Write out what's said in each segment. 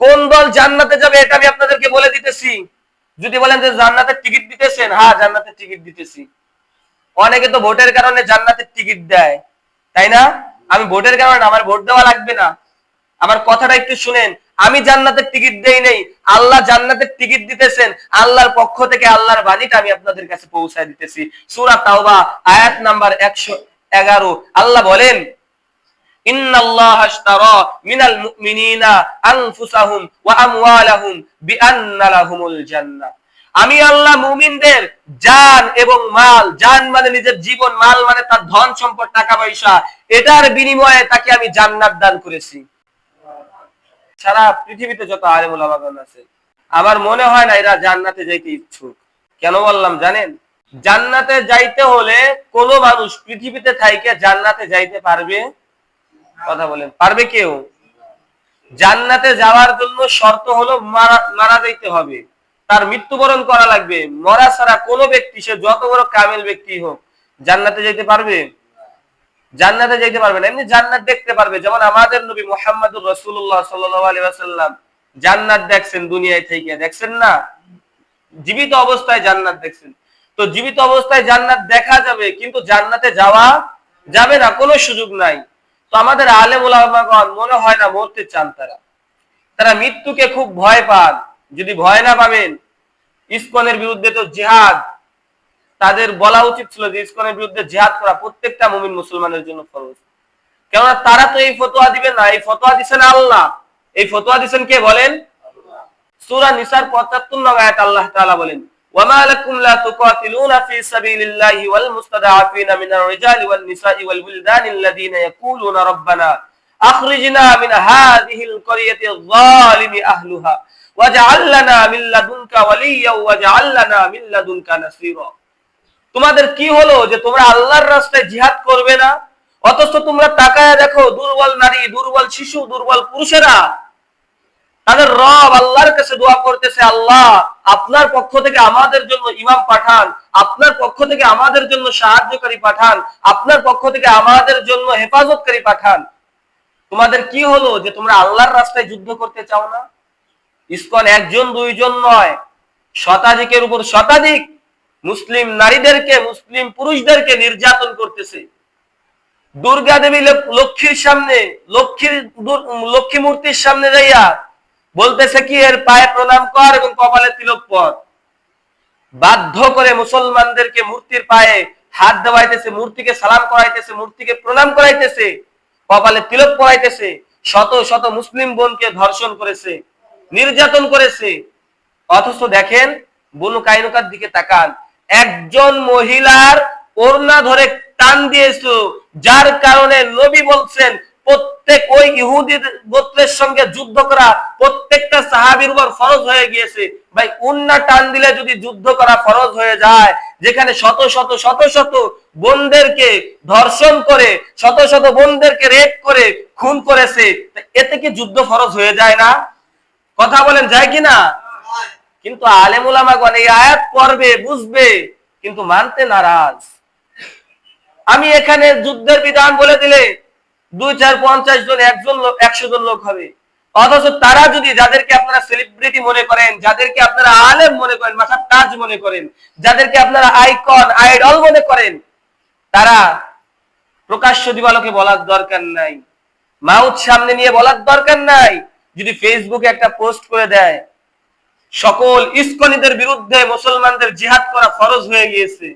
কোন দল জান্নাতে যাবে এটা আমি আপনাদেরকে বলে দিতেছি। যদি বলেন যে জান্নাতের টিকিট দিতেছেন, হ্যাঁ জান্নাতের টিকিট দিতেছি। অনেকে তো ভোটের কারণে জান্নাতের টিকিট দেয়, তাই না? আমি ভোটের কারণে, আমার ভোট দেওয়া লাগবে না। আমার কথাটা একটু শুনেন, আমি জান্নাতের টিকিট দেই নেই, আল্লাহ জান্নাতের টিকিট দিতেছেন। আল্লাহর পক্ষ থেকে আল্লাহর বাণীটা আমি আপনাদের কাছে পৌঁছায় দিতেছি। সূরা তাওবা আয়াত নাম্বার 111, আল্লাহ বলেন, ইন্নাল্লাহা আশতারা মিনাল মুমিনিনা আনফুসাহুম ওয়া আমওয়ালাহুম বিআন্না লাহুমুল জান্নাহ। আমি আল্লাহ মুমিনদের জান এবং মাল, জান মানে নিজের জীবন, মাল মানে তার ধন সম্পদ, টাকা পয়সা, এটার বিনিময়ে তাকে আমি জান্নাত দান করেছি। সারা পৃথিবীতে যত আলেম ওলামাগণ আছে, আমার মনে হয় না এরা জান্নাতে যাইতে ইচ্ছুক। কেন বললাম জানেন? জান্নাতে যাইতে হলে কোন মানুষ পৃথিবীতে থাইকে জান্নাতে যাইতে পারবে? কথা বলেন, পারবে কেউ? জান্নাতে যাওয়ার জন্য শর্ত হলো মারা যাইতে হবে, তার মৃত্যুবরণ করা লাগবে। মরা ছাড়া কোনো ব্যক্তি, সে যত বড় কামেল ব্যক্তি হোক, জান্নাতে যাইতে পারবে? জান্নাতে যাইতে পারবে না। এমনি জান্নাত দেখতে পারবে, যেমন আমাদের নবী মুহাম্মদুর রাসূলুল্লাহ সাল্লাল্লাহু আলাইহি ওয়াসাল্লাম জান্নাত দেখছেন, দুনিয়ায় থেকে দেখছেন না? জীবিত অবস্থায় জান্নাত দেখছেন। তো জীবিত অবস্থায় জান্নাত দেখা যাবে, কিন্তু জান্নাতে যাওয়া যাবে না, কোনো সুযোগ নাই। তো আমাদের আলেম ওলামাগণ মনে হয় না মরতে চান। তারা মৃত্যুকে খুব ভয় পান। যদি ভয় না পাবেন, ইসকনের বিরুদ্ধে তো জিহাদ, তাদের বলা উচিত ছিল যে ইসকনের বিরুদ্ধে জিহাদ করা প্রত্যেকটা মুমিন মুসলমানের জন্য ফরজ। কেননা তারা তো এই ফতোয়া দিবেন না, এই ফতোয়া দিচ্ছেন আল্লাহ। এই ফতোয়া দিচ্ছেন কে বলেন? সূরা নিসার ৭৫ নং আয়াত আল্লাহ তাআলা বলেন, ওয়ামা লাকুম লা তুকাতিলুনা ফি সাবিলিল্লাহি ওয়াল মুস্তাদআফিনা মিনার রিজালি ওয়ান নিসাই ওয়াল উলদানি আল্লাযীনা ইয়াকুলুনা রাব্বানা আখরিজনা মিন হাযিহিল ক্বরিয়াতি যালিমি আহলুহা ওয়াজআল লানা মিন লাদুনকা ওয়ালিয়্যা ওয়াজআল লানা মিন লাদুনকা নাসীরা। তোমাদের কি হলো যে তোমরা আল্লাহর রাস্তায় জিহাদ করবে না, অথচ তোমরা তাকায় দেখো দুর্বল নারী, দুর্বল শিশু, দুর্বল পুরুষেরা তাদের রব আল্লাহর কাছে দোয়া করতেছে, আল্লাহ আপনার পক্ষ থেকে আমাদের জন্য ইমাম পাঠান, আপনার পক্ষ থেকে আমাদের জন্য সাহায্যকারী পাঠান, আপনার পক্ষ থেকে আমাদের জন্য হেফাজতকারী পাঠান। তোমাদের কি হলো যে তোমরা আল্লাহর রাস্তায় যুদ্ধ করতে চাও না? ইসকন একজন দুইজন নয়, শতাধিকের উপর শতাধিক মুসলিম নারীদেরকে, মুসলিম পুরুষদেরকে নির্যাতন করতেছে। দুর্গা দেবী লক্ষ্মীর সামনে, লক্ষ্মী মূর্তির সামনে যাইয়া বলতেছে কি, এর পায়ে প্রণাম কর এবং কপালে তিলক পর। বাধ্য করে মুসলমানদেরকে মূর্তির পায়ে হাত দেওয়াইতেছে, মূর্তিকে সালাম করাইতেছে, মূর্তিকে প্রণাম করাইতেছে, কপালে তিলক পরাইতেছে। শত শত মুসলিম বোনকে ধর্ষণ করেছে, নির্যাতন করেছে। অথচ দেখেন বনু কাইনুকার দিকে তাকান, একজন মহিলার ওড়না ধরে টান দিয়েছিল, যার কারণে নবী বলছেন প্রত্যেক ওই ইহুদি গোত্রের সঙ্গে যুদ্ধ করা প্রত্যেকটা সাহাবীর উপর ফরজ হয়ে গিয়েছে। ভাই ওড়না টান দিলে যদি যুদ্ধ করা ফরজ হয়ে যায়, যেখানে শত শত শত শত বোনদেরকে ধর্ষণ করে, শত শত বোনদেরকে রেপ করে খুন করেছে, এতে কি যুদ্ধ ফরজ হয়ে যায় না? কথা বলেন, যায় কিনা? কিন্তু আলেম ওলামাগণ এই আয়াত পড়বে, বুঝবে, কিন্তু মানতে নারাজ। আমি এখানে যুদ্ধের বিধান বলে দিলে 2, 4, 50 জন, একজন লোক, 100 জন লোক হবে। অথচ তারা যদি, যাদেরকে আপনারা সেলিব্রিটি মনে করেন, যাদেরকে আপনারা আলেম মনে করেন, মাথার তাজ মনে করেন, যাদেরকে আপনারা আইকন, আইডল মনে করেন, তারা প্রকাশ্য দিবালোকে বলার দরকার নাই, মাউথ সামনে নিয়ে বলার দরকার নাই। যদি ফেসবুকে একটা পোস্ট করে দেয়, সকল ইসকনিদের বিরুদ্ধে মুসলমানদের জিহাদ করা ফরজ হয়ে গিয়েছে,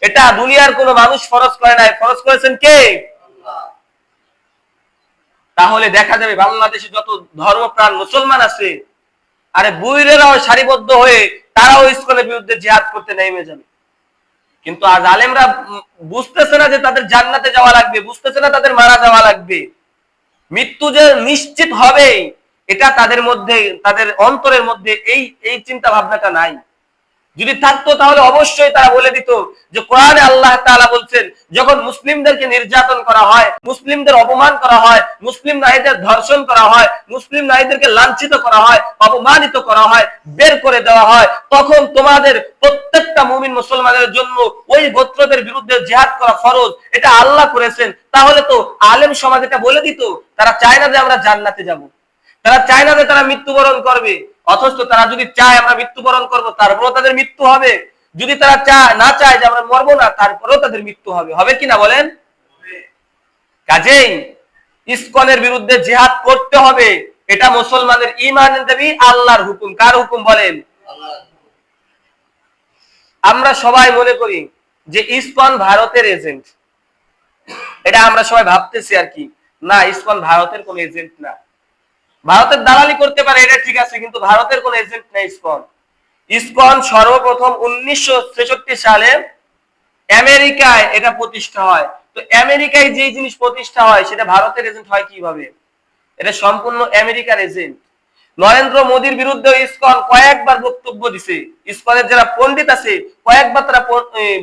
এটা দুনিয়ার কোন মানুষ ফরজ করে নাই, ফরজ করেছেন কে? তাহলে দেখা যাবে বাংলাদেশে যত ধর্মপ্রাণ মুসলমান আছে, আরে বুইরেরাও সারিবদ্ধ হয়ে তারাও ইসকনের বিরুদ্ধে জিহাদ করতে নেমে যাবে। কিন্তু আজ আলেমরা বুঝতেছে না যে তাদের জান্নাতে যাওয়া লাগবে, বুঝতেছে না তাদের মারা যাওয়া লাগবে, মৃত্যু যে নিশ্চিত হবে, এটা তাদের মধ্যে, তাদের অন্তরের মধ্যে এই চিন্তা ভাবনাটা নাই। যদি থাকতো তাহলে অবশ্যই তারা বলে দিত যে কোরআনে আল্লাহ তাআলা বলছেন, যখন মুসলিমদেরকে নির্যাতন করা হয়, মুসলিমদের অপমান করা হয়, মুসলিম নারীদের ধর্ষণ করা হয়, মুসলিম নারীদেরকে লাঞ্ছিত করা হয়, অপমানিত করা হয়, বের করে দেওয়া হয়, তখন তোমাদের প্রত্যেকটা মুমিন মুসলমানের জন্য ওই গোত্রদের বিরুদ্ধে জিহাদ করা ফরজ, এটা আল্লাহ করেছেন। তাহলে তো আলেম সমাজ এটা বলে দিত। তারা চায় না যে আমরা জান্নাতে যাব, তারা চায় না যে তারা মৃত্যুবরণ করবে, অথচ তারা যদি চায় আমরা মৃত্যুবরণ করব, তারপরেও তাদের মৃত্যু হবে। যদি তারা না চায় যে আমরা মরবো না, তারপরেও তাদের মৃত্যু হবে। হবে কিনা বলেন? কাজেই ইসকনের বিরুদ্ধে জিহাদ করতে হবে, এটা মুসলমানের ঈমানের দাবি, আল্লাহর হুকুম। কার হুকুম বলেন? আমরা সবাই মনে করি যে ইসকন ভারতের এজেন্ট, এটা আমরা সবাই ভাবতেছি আর কি। না, ইসকন ভারতের কোন এজেন্ট না। ভারতের দালালি করতে পারে, এটা ঠিক আছে, কিন্তু ভারতের কোন এজেন্ট না ইসকন। ইসকন সর্বপ্রথম 1966 সালে আমেরিকায় এটা প্রতিষ্ঠা হয়। তো আমেরিকায় যে জিনিস প্রতিষ্ঠা হয় সেটা ভারতের এজেন্ট হয় কিভাবে? এটা সম্পূর্ণ আমেরিকার এজেন্ট। নরেন্দ্র মোদীর বিরুদ্ধে ইসকন কয়েকবার বক্তব্য দিছে, ইসকনের যারা পণ্ডিত আছে কয়েকবার তারা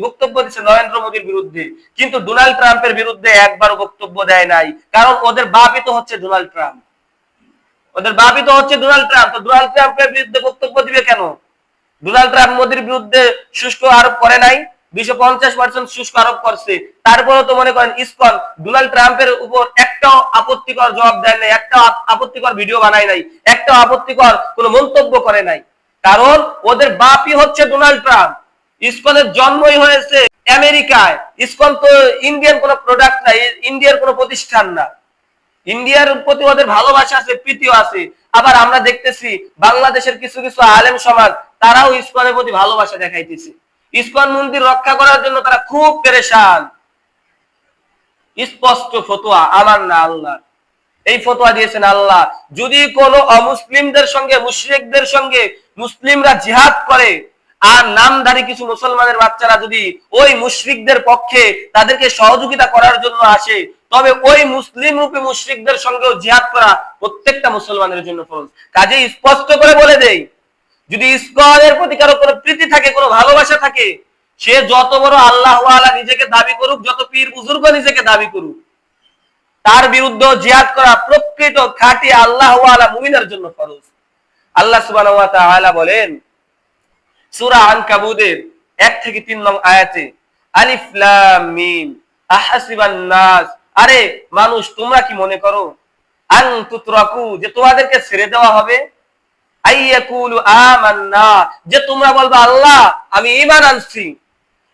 বক্তব্য দিছে নরেন্দ্র মোদীর বিরুদ্ধে, কিন্তু ডোনাল্ড ট্রাম্পের বিরুদ্ধে একবারও বক্তব্য দেয় নাই। কারণ ওদের বাপই তো হচ্ছে ডোনাল্ড ট্রাম্প, ওদের বাপই তো হচ্ছে ডোনাল্ড ট্রাম্প। তো ডোনাল্ড ট্রাম্পের বিরুদ্ধে বক্তব্য দিবে কেন? ডোনাল্ড ট্রাম্প মোদীর বিরুদ্ধে শুষ্ক আরোপ করে নাই, 250% শুষ্ক আরোপ করছে, তারপরেও তো মনে করেন ইসকন ডোনাল্ড ট্রাম্পের উপর একটাও আপত্তিকর জবাব দেয় নাই, একটা আপত্তিকর ভিডিও বানায় নাই, একটা আপত্তিকর কোনো মন্তব্য করে নাই। কারণ ওদের বাপই হচ্ছে ডোনাল্ড ট্রাম্প। ইসকনের জন্মই হয়েছে আমেরিকায়। ইসকন তো ইন্ডিয়ান কোনো প্রোডাক্ট না, ইন্ডিয়ার কোনো প্রতিষ্ঠান না। ইন্ডিয়ার প্রতি ওদের ভালোবাসা আছে, প্রীতিও আছে। আবার আমরা দেখতেছি বাংলাদেশের কিছু কিছু আলেম সমাজ তারাও ইসকনের প্রতি ভালোবাসা দেখাইতেছে। ইসকন মন্দির রক্ষা করার জন্য তারা খুব পেরেশান। স্পষ্ট ফতোয়া, আমার না আল্লাহ। এই ফতোয়া দিয়েছেন আল্লাহ, যদি কোনো অমুসলিমদের সঙ্গে, মুশরিকদের সঙ্গে মুসলিমরা জিহাদ করে, আর নামধারী কিছু মুসলমানের বাচ্চারা যদি ওই মুশরিকদের পক্ষে তাদেরকে সহযোগিতা করার জন্য আসে, তবে ওই মুসলিম রূপী মুশরিকদের সঙ্গেও জিহাদ করা প্রত্যেকটা মুসলমানের জন্য ফরজ। কাজেই স্পষ্ট করে বলে দেই, যদি ইসকনের প্রতি কারো কোনো প্রীতি থাকে, কোনো ভালোবাসা থাকে, সে যত বড় আল্লাহ ওয়ালা নিজেকে দাবি করুক, যত পীর বুজুর্গ নিজেকে দাবি করুক, তার বিরুদ্ধে জিহাদ করা প্রকৃত খাঁটি আল্লাহ ওয়ালা মুমিনের জন্য ফরজ। আল্লাহ সুবহানাহু ওয়া তাআলা বলেন সূরা আনকাবুতের 1 থেকে 3 নং আয়াতে, আলিফ লাম মিম আহাসিবান নাস, আরে মানুষ তোমরা কি মনে করো, আন তুতরাকু, যে তোমাদেরকে ছেড়ে দেওয়া হবে, আইয়াকুলু আমান্না, যে তোমরা বলবা আল্লাহ আমি ঈমান আনছি,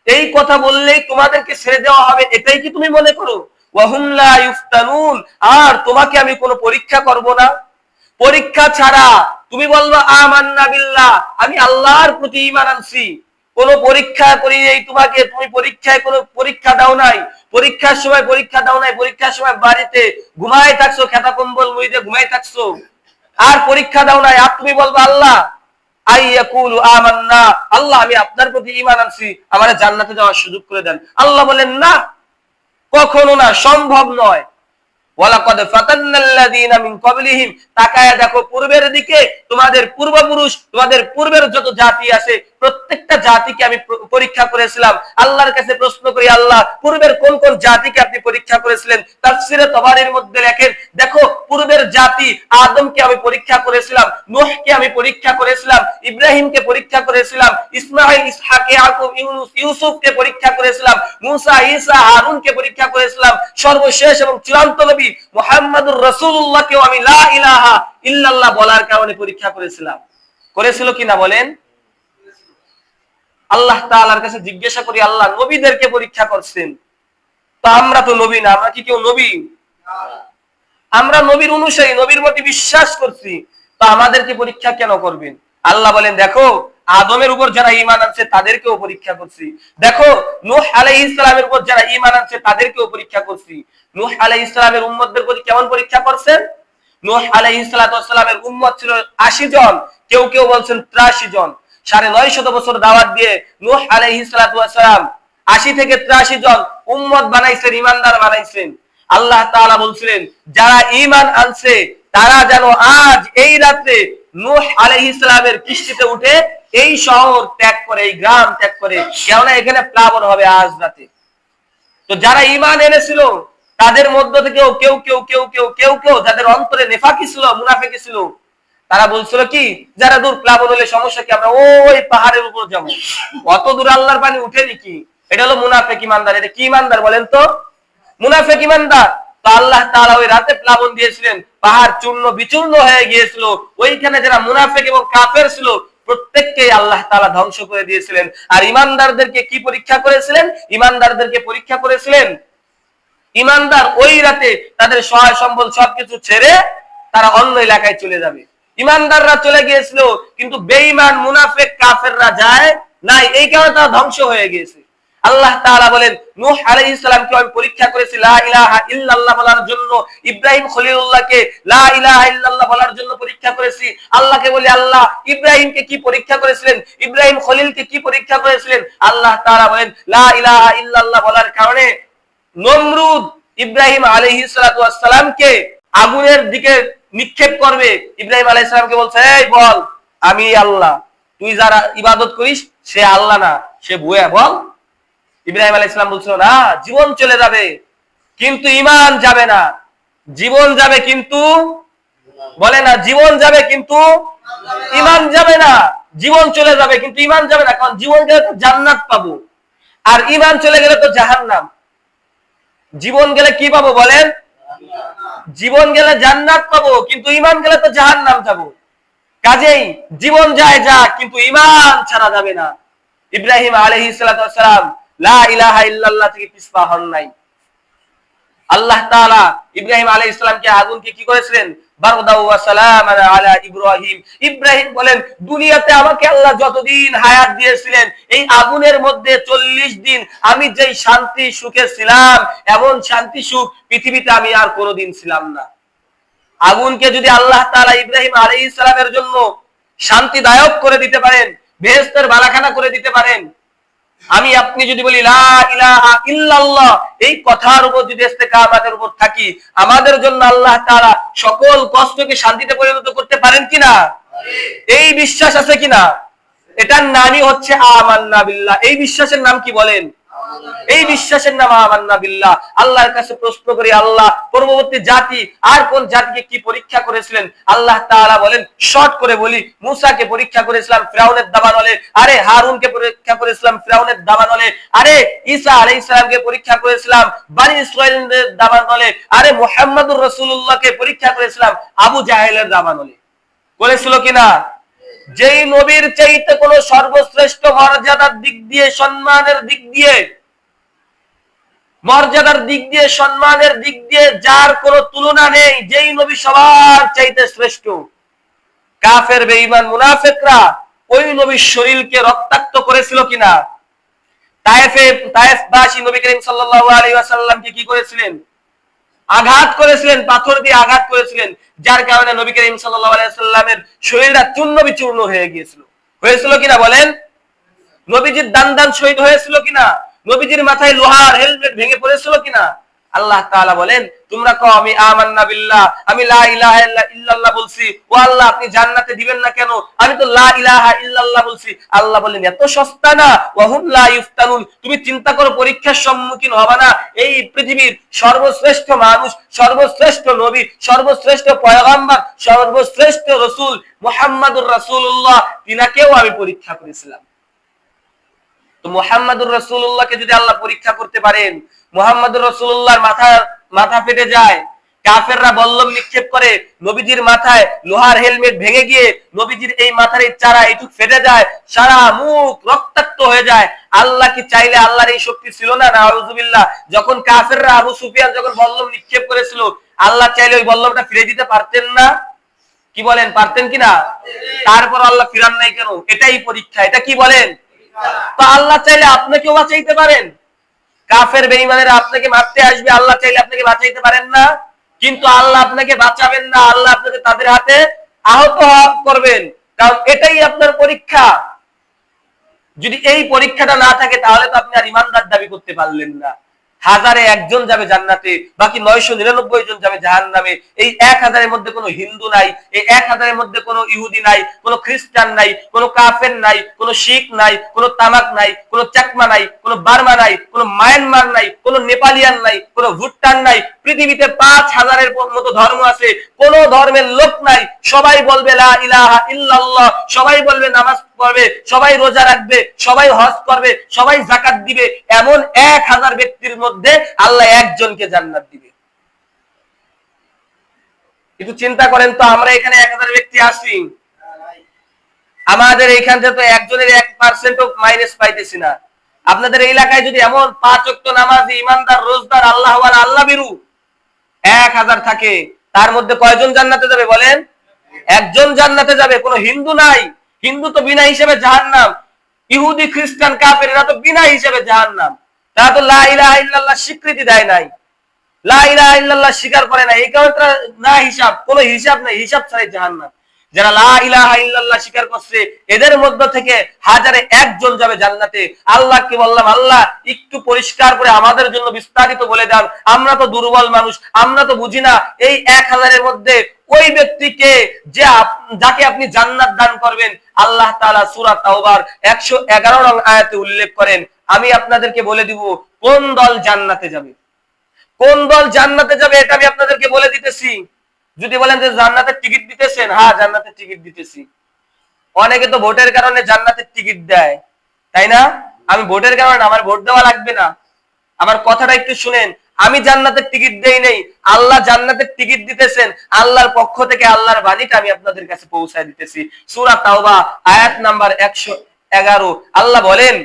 এই কথা বললেই তোমাদেরকে ছেড়ে দেওয়া হবে, এটাই কি তুমি মনে করো? ওয়াহুম লা ইফতানুন, আর তোমাকে আমি কোনো পরীক্ষা করব না। পরীক্ষা ছাড়া তুমি বলবা আমান্না বিল্লাহ, আমি আল্লাহর প্রতি ঈমান আনছি, কোনো পরীক্ষা করি এই তোমাকে, তুমি পরীক্ষায় কোনো পরীক্ষা দাও নাই, পরীক্ষার সময় পরীক্ষা দাও নাই, পরীক্ষার সময় বাড়িতে ঘুমায় থাকছো, খেতা কম্বল মুড়িতে ঘুমায় থাকছো, আর পরীক্ষা দাও নাই, আর তুমি বলবা আল্লাহ আইয়াকুলু আমান্না, আল্লাহ আমি আপনার প্রতি ঈমান আনছি, আমারে জান্নাতে যাওয়ার সুযোগ করে দেন। আল্লাহ বলেন না, কখনো না, সম্ভব নয়। ওয়ালাকাদ ফাতান্নাল্লাযীনা মিন ক্বাবলিহিম, তাকায়া দেখো পূর্বের দিকে, তোমাদের পূর্বপুরুষ, তোমাদের পূর্বের যত জাতি আছে প্রত্যেকটা জাতিকে আমি পরীক্ষা করেছিলাম। আল্লাহর কাছে প্রশ্ন করি, আল্লাহ পূর্বের কোন কোন জাতিকে আপনি পরীক্ষা করেছিলেন? তাফসীরে তাবারীর মধ্যে লেখেন, দেখো পূর্বের জাতি আদমকে আমি পরীক্ষা করেছিলাম, নূহকে আমি পরীক্ষা করেছিলাম, ইব্রাহিমকে পরীক্ষা করেছিলাম, ইসমাঈল, ইসহাক, ইয়াকুব, ইউনুস, ইউসুফকে পরীক্ষা করেছিলাম, মুসা, ঈসা, হারুনকে পরীক্ষা করেছিলাম, সর্বশেষ এবং চূড়ান্ত নবী মুহাম্মদুর রাসূলুল্লাহকেও আমি লা ইলাহা ইল্লাল্লাহ বলার কারণে পরীক্ষা করেছিলাম। করেছিল কিনা বলেন? আল্লাহ তাআলার কাছে জিজ্ঞাসা করি, আল্লাহ নবীদেরকে পরীক্ষা করছেন, তো আমরা তো নবী না, আমরা কি কেউ নবী? আমরা নবীর অনুসারী, নবীর প্রতি বিশ্বাস করছি, তো আমাদেরকে পরীক্ষা কেন করবেন? আল্লাহ বলেন, দেখো আদমের উপর যারা ঈমান আনছে তাদেরকেও পরীক্ষা করছি, দেখো নূহ আলাইহিস সালামের উপর যারা ঈমান আনছে তাদেরকেও পরীক্ষা করছি। নূহ আলাইহিস সালামের উম্মতদের প্রতি কেমন পরীক্ষা করছেন? নূহ আলাইহিস সালামের উম্মত ছিল 80 জন, কেউ কেউ বলছেন 83 জন। 950 বছর দাওয়াত দিয়ে নূহ আলাইহিস সালাম 80 থেকে 83 জন উম্মত বানাইছেন, ঈমানদার বানাইছেন। আল্লাহ তাআলা বলছিলেন যারা ঈমান আনছে তারা যেন আজ এই রাতে নূহ আলাইহিস সালামের কিস্তিতে উঠে এই শহর ত্যাগ করে, এই গ্রাম ত্যাগ করে, কেননা এখানে প্লাবন হবে আজ রাতে। তো যারা ঈমান এনেছিল তাদের মধ্য থেকেও কেউ কেউ কেউ কেউ কেউ কেউ যাদের অন্তরে নেফাকি ছিল, মুনাফিকি ছিল, তারা বলছিল কি, যারা দূর প্লাবন হলে সমস্যা কি, আমরা ওই পাহাড়ের উপর যাবো, অত দূর আল্লাহর পানি উঠে নাকি? এটা হলো মুনাফিক ঈমানদার। এটা কি ঈমানদার বলেন তো? মুনাফিক ঈমানদার। তো তো আল্লাহ তাআলা ওই রাতে প্লাবন দিয়েছিলেন, পাহাড় চূর্ণ বিচূর্ণ হয়ে গিয়েছিল। ওইখানে যারা মুনাফিক এবং কাফের ছিল প্রত্যেককে আল্লাহ তাআলা ধ্বংস করে দিয়েছিলেন। আর ইমানদারদেরকে কি পরীক্ষা করেছিলেন? ইমানদারদেরকে পরীক্ষা করেছিলেন, ইমানদার ওই রাতে তাদের সহায় সম্বল সবকিছু ছেড়ে তারা অন্য এলাকায় চলে যাবে। ইমানদাররা চলে গিয়েছিল, কিন্তু বেঈমান মুনাফিক কাফেররা যায় নাই, এই কারণে তারা ধ্বংস হয়ে গিয়েছে। আল্লাহ তাআলা বলেন, নূহ আলাইহিস সালামকে আমি পরীক্ষা করেছি লা ইলাহা ইল্লাল্লাহ বলার জন্য, ইব্রাহিম খলিলুল্লাহকে লা ইলাহা ইল্লাল্লাহ বলার জন্য পরীক্ষা করেছি। আল্লাহকে বলি, আল্লাহ ইব্রাহিমকে কি পরীক্ষা করেছিলেন? ইব্রাহিম খলিলকে কি পরীক্ষা করেছিলেন? আল্লাহ তাআলা বলেন লা ইলাহা ইল্লাল্লাহ বলার কারণে নমরুদ ইব্রাহিম আলাইহিস সালাতু ওয়াস সালামকে আগুনের দিকে নিক্ষেপ করবে। ইব্রাহিম আলাইহিস সালামকে বলছে, এই বল আমি আল্লাহ, তুই যারা ইবাদত করিস সে আল্লাহ না, সে ভুয়া, বল। ইব্রাহিম আলাইহিস সালাম বলছিল, না, জীবন চলে যাবে কিন্তু ঈমান যাবে না। জীবন যাবে কিন্তু, বলে না, জীবন যাবে কিন্তু ঈমান যাবে না। জীবন চলে যাবে কিন্তু ঈমান যাবে না, কারণ জীবন গেলে তো জান্নাত পাবো, আর ঈমান চলে গেলে তো জাহান্নাম। জীবন গেলে কি পাবো বলেন? জীবন গেলে জান্নাত পাবো, কিন্তু ঈমান গেলে তো জাহান্নাম যাবো। কাজেই জীবন যায় যা, কিন্তু ঈমান ছাড়া যাবে না। ইব্রাহিম আলাইহিস সালাতু ওয়াস সালাম লা ইলাহা ইল্লাল্লাহ থেকে পিছপা হন নাই। আল্লাহ তাআলা ইব্রাহিম আলাইহিস সালামকে আগুনকে কি করেছিলেন? বারদাউ ওয়া সালামান আলা ইব্রাহিম। ইব্রাহিম বলেন, দুনিয়াতে আমাকে আল্লাহ যতদিন হায়াত দিয়েছিলেন, এই আগুনের মধ্যে 40 দিন আমি যেই শান্তি সুখে ছিলাম, এমন শান্তি সুখ পৃথিবীতে আমি আর কোনোদিন ছিলাম না। আগুনকে যদি আল্লাহ তাআলা ইব্রাহিম আলাইহিস সালামের জন্য শান্তিদায়ক করে দিতে পারেন, বেহেশতের বালাখানা করে দিতে পারেন, আমি আপনি যদি বলি লা ইলাহা ইল্লাল্লাহ, এই কথার উপর যদি ইস্তেকামাতের উপর থাকি, আমাদের জন্য আল্লাহ তাআলা সকল কষ্টকে শান্তিতে পরিণত করতে পারেন কিনা? এই বিশ্বাস আছে কিনা? এটার নামই হচ্ছে আমান্না বিল্লাহ। এই বিশ্বাসের নাম কি বলেন? এই বিশ্বাসের নাম আমান্না বিল্লাহ। আল্লাহর কাছে প্রশ্ন করি, আল্লাহ পূর্ববর্তী জাতি আর কোন জাতিকে কি পরীক্ষা করেছিলেন? আল্লাহ তাআলা বলেন, শর্ট করে বলি, মুসাকে পরীক্ষা করেছিলাম ফিরাউনের দাবানলে, আরে হারুনকে পরীক্ষা করেছিলাম ফিরাউনের দাবানলে, আরে ঈসা আলাইহিস সালামকে পরীক্ষা করেছিলাম বনি ইসরাঈলের দাবানলে, আরে মুহাম্মদুর রাসূলুল্লাহকে পরীক্ষা করেছিলাম আবু জাহেলের দাবানলে। করেছিল কিনা? যেই নবীর চাইতে কোন সর্বশ্রেষ্ঠ মর্যাদার দিক দিয়ে, সম্মানের দিক দিয়ে, মর্যাদার দিক দিয়ে, সম্মানের দিক দিয়ে যার কোনো তুলনা নেই, যেই নবী সবার চাইতে শ্রেষ্ঠ, কাফের বেঈমান মুনাফিকরা ওই নবীর শরীরকে রক্তাক্ত করেছিল কিনা? তায়েফবাসী নবী করিম সাল্লাল্লাহু আলাইহি ওয়াসাল্লামকে কি করেছিলেন? আঘাত করেছিলেন, পাথর দিয়ে আঘাত করেছিলেন, যার কারণে নবী করিম সাল্লাল্লাহু আলাইহি ওয়াসাল্লামের শরীরটা চূর্ণ বিচূর্ণ হয়ে গিয়েছিল। হয়েছিল কিনা বলেন? নবীজির দান শহীদ হয়েছিল কিনা? নবীজির মাথায় লোহার হেলমেট ভেঙে পড়েছিল কিনা? আল্লাহ তাআলা বলেন, তোমরা কও আমি আমান্না বিল্লাহ, আমি লা ইলাহা ইল্লাল্লাহ বলছি, ও আল্লাহ আপনি জান্নাতে দিবেন না কেন? আমি তো লা ইলাহা ইল্লাল্লাহ বলছি। আল্লাহ বলেন, এত সস্তা না, ওয়াহুম লা ইফতানুন, তুমি চিন্তা করো পরীক্ষার সম্মুখীন হবে না? এই পৃথিবীর সর্বশ্রেষ্ঠ মানুষ, সর্বশ্রেষ্ঠ নবী, সর্বশ্রেষ্ঠ পয়গম্বর, সর্বশ্রেষ্ঠ রাসূল মুহাম্মদুর রাসূলুল্লাহ, তিনাকেও আমি পরীক্ষা করেছিলাম। তো মুহাম্মদুর রাসূলুল্লাহকে যদি আল্লাহ পরীক্ষা করতে পারেন, মুহাম্মদুর রাসূলুল্লাহর মাথা ফেটে যায়, কাফেররা বল্লম নিক্ষেপ করে, নবীজির মাথায় লোহার হেলমেট ভেঙে গিয়ে নবীজির এই মাথার এই চারা এইটুক ফেটে যায়, সারা মুখ রক্তাক্ত হয়ে যায়, আল্লাহ কি চাইলে আল্লাহর এই শক্তি ছিল না? নাউযুবিল্লাহ। যখন কাফেররা আবু সুফিয়ান যখন বল্লম নিক্ষেপ করেছিল, আল্লাহ চাইলে ওই বল্লমটা ফিরে দিতে পারতেন না? কি বলেন, পারতেন কিনা? তারপর আল্লাহ ফিরান নাই কেন? এটাই পরীক্ষা। এটা কি বলেন? তো আল্লাহ চাইলে আপনাকেও বাঁচাইতে পারেন। কাফের বেঈমানেরা আপনাকে মারতে আসবে, আল্লাহ চাইলে আপনাকে বাঁচাইতে পারেন না? কিন্তু আল্লাহ আপনাকে বাঁচাবেন না, আল্লাহ আপনাকে তাদের হাতে আহত করবেন, কারণ এটাই আপনার পরীক্ষা। যদি এই পরীক্ষাটা না থাকে তাহলে তো আপনি আর ইমানদার দাবি করতে পারলেন না। 1000-এ 1 জন যাবে জান্নাতে, বাকি 999 জন যাবে জাহান্নামে। এই 1000-এর মধ্যে কোনো হিন্দু নাই, এই 1000-এর মধ্যে কোনো ইহুদি নাই, কোনো খ্রিস্টান নাই, কোনো কাফের নাই, কোনো শিখ নাই, কোনো তামাক নাই, কোনো চাকমা নাই, কোনো বার্মা নাই, কোনো মায়ানমার নাই, কোনো নেপালিয়ান নাই, কোনো ভুটান নাই। পৃথিবীতে 5000-এর মতো ধর্ম আছে, কোন ধর্মের লোক নাই। সবাই বলবে লা ইলাহা ইল্লাল্লাহ, সবাই বলবে নামাজ পড়বে, সবাই রোজা রাখবে, সবাই হজ করবে, সবাই যাকাত দিবে। এমন 1000 ব্যক্তির মধ্যে আল্লাহ একজনকে জান্নাত দিবে। একটু চিন্তা করেন তো, আমরা এখানে 1000 ব্যক্তি আসি, আমাদের এইখান থেকে তো একজনের 1% মাইনাস পাইতেছি না। আপনাদের এই এলাকায় যদি এমন 5 ওয়াক্ত নামাজি, ইমানদার, রোজদার, আল্লাহওয়ালা, আল্লাহ বিরু 1000 থাকে, তার মধ্যে কয়জন জান্নাতে যাবে বলেন? একজন জান্নাতে যাবে। কোনো হিন্দু নাই, হিন্দু তো বিনা হিসেবে জাহান্নাম। ইহুদি, খ্রিস্টান, কাফের এরা তো বিনা হিসেবে জাহান্নাম। তারা তো লা ইলাহা ইল্লাল্লাহ স্বীকৃতি দেয় নাই, লা ইলাহা ইল্লাল্লাহ স্বীকার করে না, এই কারণে তারা না হিসাব, কোনো হিসাব নাই, হিসাব ছাড়াই জাহান্নাম। যারা লা ইলাহা ইল্লাল্লাহ স্বীকার করছে এদের মধ্য থেকে 1000-এ 1 জন যাবে জান্নাতে। আল্লাহকে বললাম, আল্লাহ একটু পরিষ্কার করে আমাদের জন্য বিস্তারিত বলে দেন, আমরা তো দুর্বল মানুষ, আমরা তো বুঝি না। এই 1000-এর মধ্যে ওই ব্যক্তিকে যাকে আপনি জান্নাত দান করবেন, আল্লাহ তাআলা সূরা তাওবার 111 নং আয়াতে উল্লেখ করেন। আমি আপনাদেরকে বলে দিব কোন দল জান্নাতে যাবে, কোন দল জান্নাতে যাবে, এটা আমি আপনাদেরকে বলে দিতেছি। যদি বলেন যে জান্নাতের টিকিট দিতেছেন, হ্যাঁ জান্নাতের টিকিট দিতেছি। অনেকে তো ভোটের কারণে জান্নাতের টিকিট দেয়, তাই না? আমি ভোটের কারণে, আমার ভোট দেওয়া লাগবে না। আমার কথাটা একটু শুনেন, আমি জান্নাতের টিকিট দেই নেই, আল্লাহ জান্নাতের টিকিট দিতেছেন। আল্লাহর পক্ষ থেকে আল্লাহর বাণীটা আমি আপনাদের কাছে পৌঁছায় দিতেছি। সূরা তাওবা আয়াত নাম্বার 111, আল্লাহ বলেন,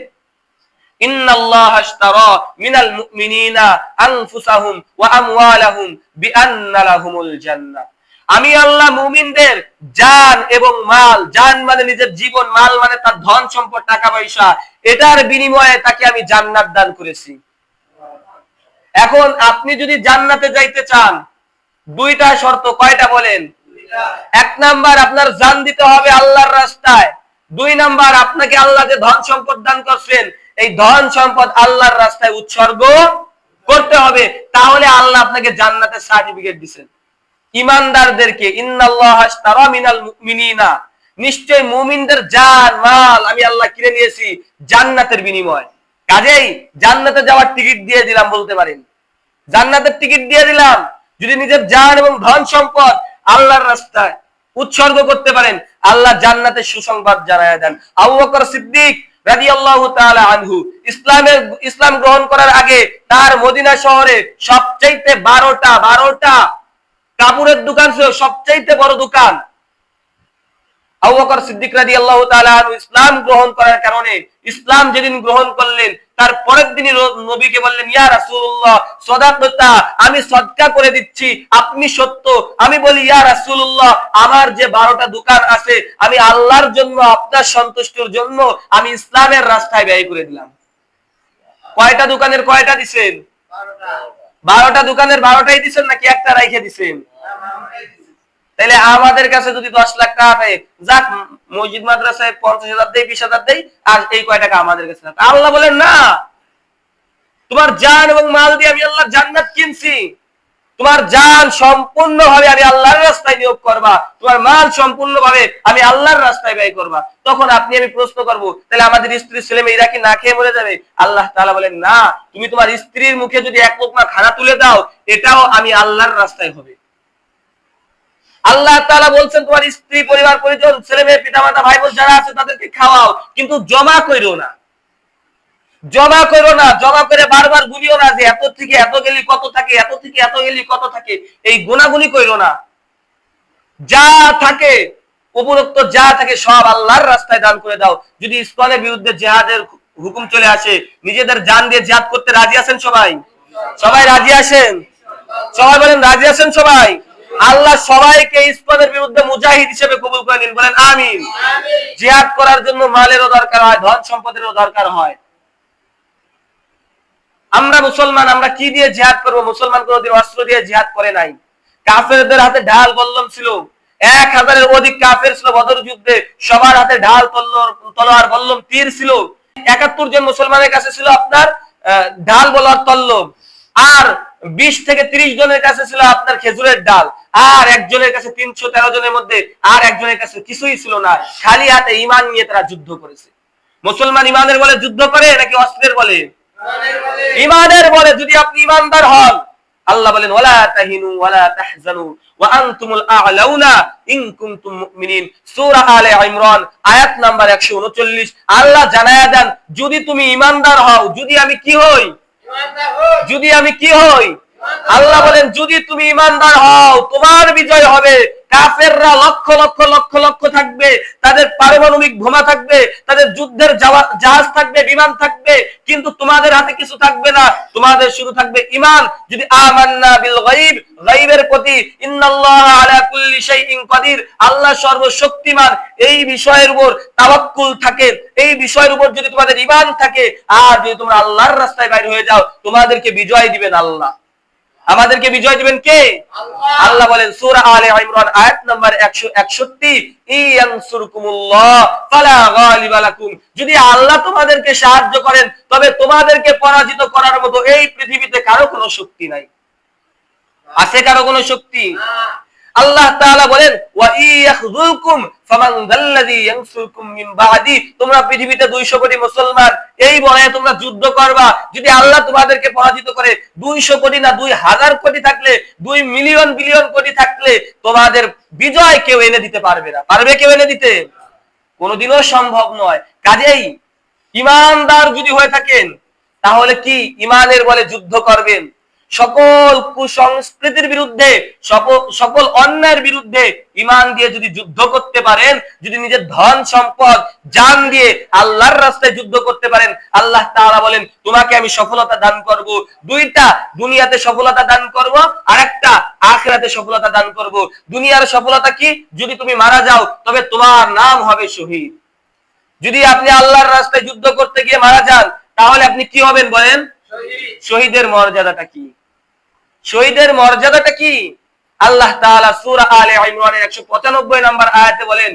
ইন্নাল্লাহা আশতারা মিনাল মুমিনিনা আনফুসাহুম ওয়া আমওয়ালাহুম বিআন্না লাহুমুল জান্নাহ। আমি আল্লাহ মুমিনদের জান এবং মাল, জান মানে নিজের জীবন, মাল মানে তার ধন সম্পদ, টাকা পয়সা, এটার বিনিময়ে তাকে আমি জান্নাত দান করেছি। এখন আপনি যদি জান্নাতে যাইতে চান, 2টা শর্ত, কয়টা বলেন? 1 নাম্বার, আপনার জান দিতে হবে আল্লাহর রাস্তায়। 2 নাম্বার, আপনাকে আল্লাহ যে ধন সম্পদ দান করছেন, এই ধন সম্পদ আল্লাহর রাস্তায় উৎসর্গ করতে হবে, তাহলে আল্লাহ আপনাকে জান্নাতের সার্টিফিকেট দিবেন। ঈমানদারদেরকে ইন্নাল্লাহা আশতারা মিনাল মুমিনিনা, নিশ্চয় মুমিনদের জান মাল আমি আল্লাহ কিনে নিয়েছি জান্নাতের বিনিময়ে। কাজেই জান্নাতে যাওয়ার টিকিট দিয়ে দিলাম বলতে পারেন, জান্নাতের টিকিট দিয়ে দিলাম। যদি নিজের জান এবং ধন সম্পদ আল্লাহর রাস্তায় উৎসর্গ করতে পারেন, আল্লাহ জান্নাতের সুসংবাদ জানায় দেন। আবু বকর সিদ্দিক রাদিয়াল্লাহু তাআলা আনহু ইসলাম গ্রহণ করার আগে তার মদিনা শহরে সবচাইতে 12টা কাপড়ের দোকান ছিল, সবচাইতে বড় দোকান। আবু বকর সিদ্দিক রাদিয়াল্লাহু তাআলা আনহু ইসলাম গ্রহণ করার কারণে, ইসলাম যেদিন গ্রহণ করলেন তার পরের দিনই নবীকে বললেন, ইয়া রাসূলুল্লাহ সাদাকাতা, আমি সদকা করে দিচ্ছি, আপনি সত্য। আমি বলি, ইয়া রাসূলুল্লাহ, আমার যে 12টা দোকান আছে আমি আল্লাহর জন্য, আপনার সন্তুষ্টির জন্য আমি ইসলামের রাস্তায় ব্যয় করে দিলাম। কয়টা দোকানের কয়টা দিবেন? 12টা দোকানের 12টাই দিবেন নাকি একটা রাইখে দিবেন? তাহলে আমাদের কাছে যদি 10 লাখ টাকা থাকে, যাক মসজিদ মাদ্রাসায় 50,000 দেই, 20,000 দেই, আর এই কয় টাকা আমাদের কাছে না। আল্লাহ বলেন, না, তোমার জান এবং মাল দিয়ে আমি আল্লাহ জান্নাত কিনছি। তোমার জান সম্পূর্ণভাবে আমি আল্লাহর রাস্তায় নিয়োগ করবা, তোমার মাল সম্পূর্ণভাবে আমি আল্লাহর রাস্তায় ব্যয় করবা। তখন আপনি আমি প্রশ্ন করব, তাহলে আমাদের স্ত্রী ছেলে মেয়েরা কি না খেয়ে মরে যাবে? আল্লাহ তাআলা বলেন, না, তুমি তোমার স্ত্রীর মুখে যদি 1 লোকমা খানা তুলে দাও, এটাও আমি আল্লাহর রাস্তায় হবে। আল্লাহ তাআলা বলছেন, তোমার স্ত্রী, পরিবার পরিজন, ছেলে মেয়ে, পিতামাতা, ভাই বোন যারা আছে তাদেরকে খাওয়াও, কিন্তু জমা কইরো না, জমা করো না, জমা করে বারবার গুনিও না যে এত থেকে এত গেলি কত থাকে, এত থেকে এত গেলি কত থাকে, এই গুনাগুনি কইরো না। যা থাকে, উপরোক্ত যা থাকে সব আল্লাহর রাস্তায় দান করে দাও। যদি ইসলামের বিরুদ্ধে জিহাদের হুকুম চলে আসে, নিজেদের জান দিয়ে জিহাদ করতে রাজি আছেন সবাই? সবাই রাজি আছেন? সবাই বলেন রাজি আছেন সবাই? আল্লাহ সবাইকে ইসলামের বিরুদ্ধে মুজাহিদ হিসেবে কবুল করে নিন, বলেন আমিন। জিহাদ করার জন্য মালেরও দরকার হয়, ধন সম্পদেরও দরকার হয়। আমরা মুসলমান, আমরা কি দিয়ে জিহাদ করব? মুসলমান কোনদিন অস্ত্র দিয়ে জিহাদ করে নাই। কাফেরদের হাতে ঢাল বল্লম ছিল, 1000-এর অধিক কাফের ছিল বদর যুদ্ধে, সবার হাতে ঢাল, তলোয়ার, বল্লম, তীর ছিল। 71 জন মুসলমানের কাছে ছিল আপনার ঢাল, বলোয়ার, তল্লম, আর 20 থেকে 30 জনের কাছে ছিল আপনার খেজুরের ডাল, আর একজনের কাছে 313 জনের মধ্যে আর একজনের কাছে কিছুই ছিল না। খালি হাতে ঈমান নিয়ে তারা যুদ্ধ করেছে। মুসলমান ঈমানের বলে যুদ্ধ করে নাকি অস্ত্রের বলে? ঈমানের বলে। যদি আপনি ঈমানদার হন, আল্লাহ বলেন, ওয়ালা তাহিনু ওয়ালা তাহজানু ওয়া আনতুমুল আ'লাউনা ইন কুনতুম মুমিনিন। সূরা আলে ইমরান আয়াত নাম্বার 139। আল্লাহ জানায়া দেন, যদি তুমি ঈমানদার হও, যদি আমি কি হই? ঈমানদার হই। যদি আমি কি হই? আল্লাহ বলেন যদি তুমি ইমানদার হও তোমার বিজয় হবে। কাফেররা লক্ষ লক্ষ লক্ষ লক্ষ থাকবে, তাদের পারমাণবিক বোমা থাকবে, তাদের যুদ্ধের জাহাজ থাকবে, বিমান থাকবে, কিন্তু তোমাদের হাতে কিছু থাকবে না, তোমাদের শুধু থাকবে ঈমান। যদি আমান্না বিল গায়ব, গায়বের প্রতি, ইন্নাল্লাহা আলা কুল্লি শাইইন কাদির, আল্লাহ সর্বশক্তিমান, এই বিষয়ের উপর তাওয়াক্কুল থাকে, এই বিষয়ের উপর যদি তোমাদের ঈমান থাকে, আর যদি তোমরা আল্লাহর রাস্তায় বাইর হয়ে যাও, তোমাদেরকে বিজয় দিবেন আল্লাহ। আমাদেরকে বিজয় দিবেন কে? আল্লাহ বলেন সূরা আলে ইমরান আয়াত নাম্বার 161, ইয়ানসুরকুমুল্লাহ ফালা গালিবা লাকুম, যদি আল্লাহ তোমাদেরকে সাহায্য করেন তবে তোমাদেরকে পরাজিত করার মতো এই পৃথিবীতে কারো কোনো শক্তি নাই। আছে কারো কোনো শক্তি? আল্লাহ তাআলা বলেন ওয়া ইয়াখযুলকুম ফামান যাল্লাযী ইয়ানসুরকুম মিন বাদি, তোমরা পৃথিবীতে 200 কোটি মুসলমান, এই বলে তোমরা যুদ্ধ করবা, যদি আল্লাহ তোমাদেরকে পরাজিত করে, 200 কোটি না 2000 কোটি থাকলে, 2 মিলিয়ন বিলিয়ন কোটি থাকলে, তোমাদের বিজয় কেউ এনে দিতে পারবে না। পারবে কেউ এনে দিতে? কোনোদিনও সম্ভব নয়। কাজেই ঈমানদার যদি হয়ে থাকেন তাহলে কি ঈমানের বলে যুদ্ধ করবেন, সকল কুসংস্কৃতির বিরুদ্ধে, সকল অন্যায়ের বিরুদ্ধে ঈমান দিয়ে যদি যুদ্ধ করতে পারেন, যদি নিজের ধন সম্পদ জান দিয়ে আল্লাহর রাস্তায় যুদ্ধ করতে পারেন, আল্লাহ তাআলা বলেন তোমাকে আমি সফলতা দান করব। দুইটা, দুনিয়াতে সফলতা দান করব, আরেকটা আখিরাতে সফলতা দান করব। দুনিয়ার সফলতা কি? যদি তুমি মারা যাও তবে তোমার নাম হবে শহীদ। যদি আপনি আল্লাহর রাস্তায় যুদ্ধ করতে গিয়ে মারা যান তাহলে আপনি কি হবেন বলেন? শহীদের মর্যাদাটা কি? শহীদের মর্যাদাটা কি? আল্লাহ তাআলা সূরা আলে ইমরানের 195 নম্বর আয়াতে বলেন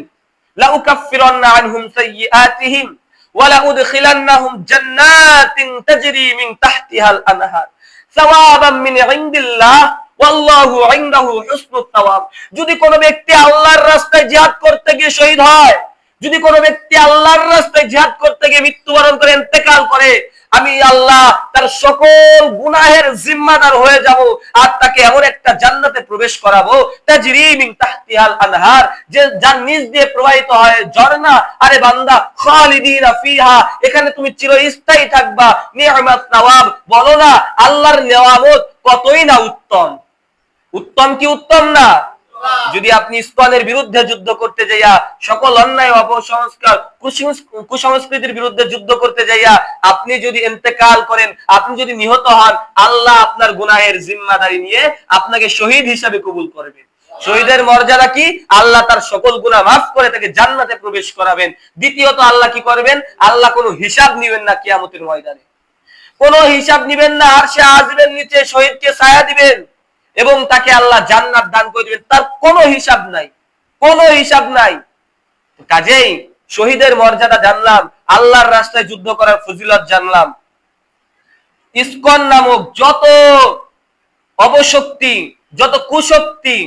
লা উকাফফিরান্না আনহুম সাইয়্যাতিহিম ওয়া লা উদখিলান্নাহুম জান্নাতিন তাজরি মিন তাহতিহাল আনহার সাওয়াবাম মিন ইনদিল্লাহ ওয়াল্লাহু ইনদাহু হুসনুত সাওয়াব। যদি কোনো ব্যক্তি আল্লাহর রাস্তায় জিহাদ করতে গিয়ে শহীদ হয়, যদি কোনো ব্যক্তি আল্লাহর রাস্তায় জিহাদ করতে গিয়ে মৃত্যুবরণ করে, ইন্তেকাল করে, আমি আল্লাহ তার সকল গুনাহের জিম্মাদার হয়ে যাব, আর তাকে এমন একটা জান্নাতে প্রবেশ করাবো তাজরি মিন তাহতিহাল আনহার, যে যার নিচ দিয়ে প্রবাহিত হয় ঝর্ণা। আরে বান্দা, খালিদিনা ফিহা, এখানে তুমি চিরস্থায়ী থাকবা। নি'মাত সাওয়াব, বলো না আল্লাহর নেয়ামত কতই না উত্তম। উত্তম কি উত্তম না? যদি আপনি ইসলামের বিরুদ্ধে যুদ্ধ করতে যাইয়া, সকল অন্যায় অপসংস্কার কুসংস্কৃতির বিরুদ্ধে যুদ্ধ করতে যাইয়া আপনি যদি ইন্তেকাল করেন, আপনি যদি নিহত হন, আল্লাহ আপনার গুনাহের জিম্মাদারি নিয়ে আপনাকে শহীদ হিসাবে কবুল করবেন। শহীদের মর্যাদা কি? আল্লাহ তার সকল গুনাহ মাফ করে তাকে জান্নাতে প্রবেশ করাবেন। দ্বিতীয়ত আল্লাহ কি করবেন? আল্লাহ কোনো হিসাব নিবেন না কিয়ামতের ময়দানে, কোনো হিসাব নিবেন না। আরশে আজিমের নিচে শহীদকে ছায়া দিবেন এবং তাকে আল্লাহ জান্নাত দান করে দিবেন, তার কোনো হিসাব নাই, কোনো হিসাব নাই। কাজেই শহীদের মর্যাদা জানলাম, আল্লাহর রাস্তায় যুদ্ধ করার ফজিলত জানলাম। ইসকন নামক যত অপশক্তি, যত কুশক্তি,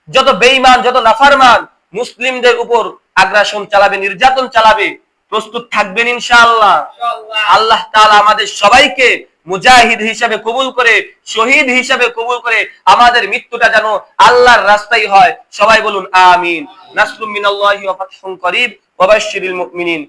যত বেঈমান, যত নাফরমান মুসলিমদের উপর আগ্রাসন চালাবে, নির্যাতন চালাবে, প্রস্তুত থাকবেন ইনশাআল্লাহ। আল্লাহ তাআলা আমাদের সবাইকে মুজাহিদ হিসাবে কবুল করে, শহীদ হিসাবে কবুল করে, আমাদের মৃত্যুটা যেন আল্লাহর রাস্তায় হয়। সবাই বলুন আমিন। নাসরুম মিনাল্লাহি ওয়া ফাতহুন করিব ওয়া বাশশিরিল মুমিনিন।